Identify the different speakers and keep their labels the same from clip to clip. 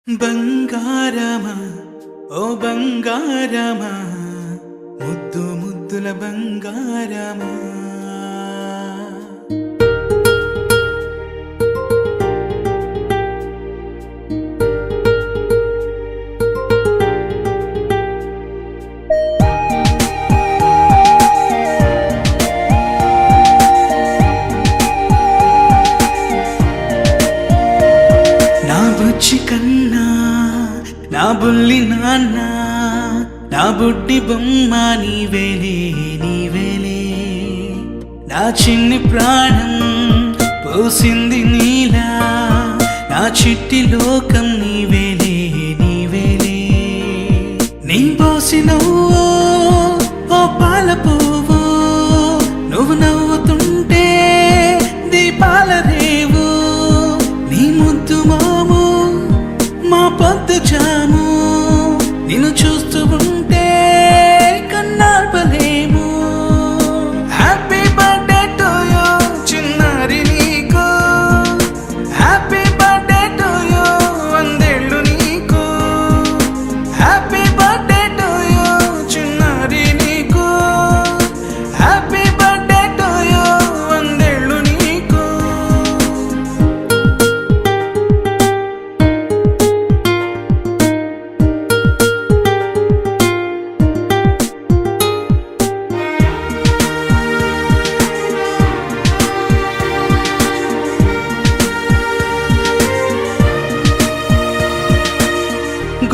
Speaker 1: బంగారమా ఓ బంగారమా ముద్దు ముద్దుల బంగారమా నా బుచ్చి కన్నా నా బుల్లి నాన్న నా బుడ్డి బొమ్మ నీవేలే నీవేలే నా చిన్ని ప్రాణం పోసింది నీలా నా చిట్టి లోకం నీవేలే నీవేలే నీ పోసినవో ఓ పాల పువ్వు నువ్వు నవ్వుతుంటే దీపాల రేవు నీ ముద్దు మాము మా పొద్దు జాము నిన్ను చూస్తూ ఉంటే కన్నార్పలేము. హ్యాపీ బర్త్డే టు యూ చిన్నారి నీకు, హ్యాపీ బర్త్డే టు యూ వందేళ్ళు నీకు, హ్యాపీ బర్త్డే టు యూ చిన్నారి నీకు, హ్యాపీ బర్త్డే టు యూ వందేళ్ళు నీకు.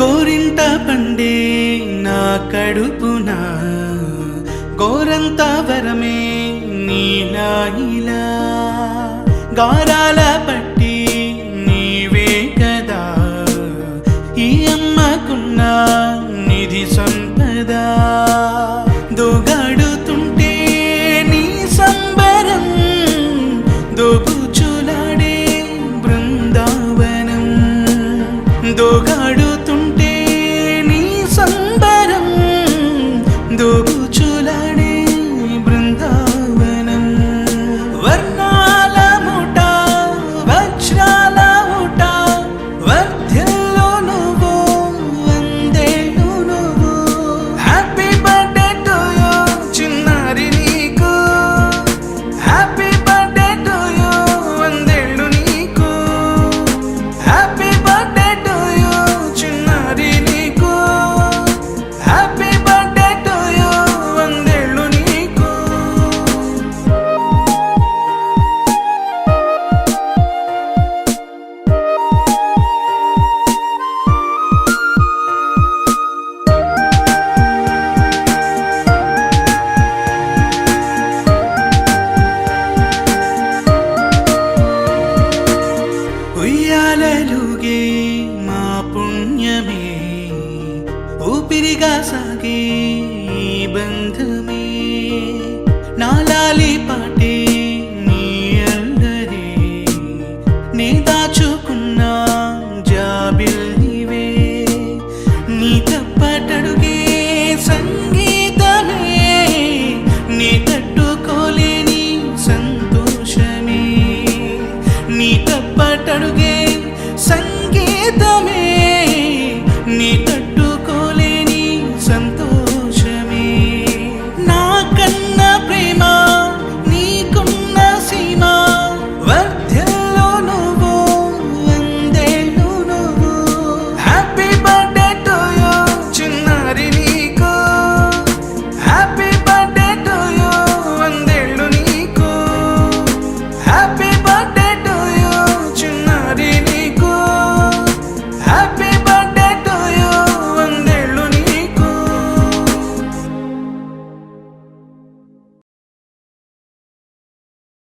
Speaker 1: గోరింట పండే నా కడుపున గోరంత వరమే నీలా ఇలా గారాల పట్టి నీవే కదా ఈ అమ్మకున్న నిధి సంపద దోగాడుతుంటే నీ సంబరం దోబుచులాడే బృందావనం దోగాడుతుంటే నీ సంబరం దోబుచులాడే బృందావనం వర్ణాల ముఠ వజ్రాల ఊట వర్ధిల్లు నువ్వు వందేళ్ళు నువ్వు. హ్యాపీ బర్త్డే టు యూ చిన్నారి నీకు, హ్యాపీ బర్త్డే టు యూ వందేళ్ళు నీకు, హ్యాపీ బర్త్డే టు యూ చిన్నారి నీకు, హ్యాపీ బర్త్డే టు యూ వందేళ్ళు నీకు. ఉయ్యాలలుగే మా పుణ్యమే ఊపిరిగా సాగే ఈ బంధమే నాలాలి పాటే నీ అల్లరే నే దాచుకున్న జాబిల్లివే నీ తప్పటడుగే సంగీతమే నీ తట్టుకోలేని సంతోషమే నీ తప్పటడుగే సంగీతమే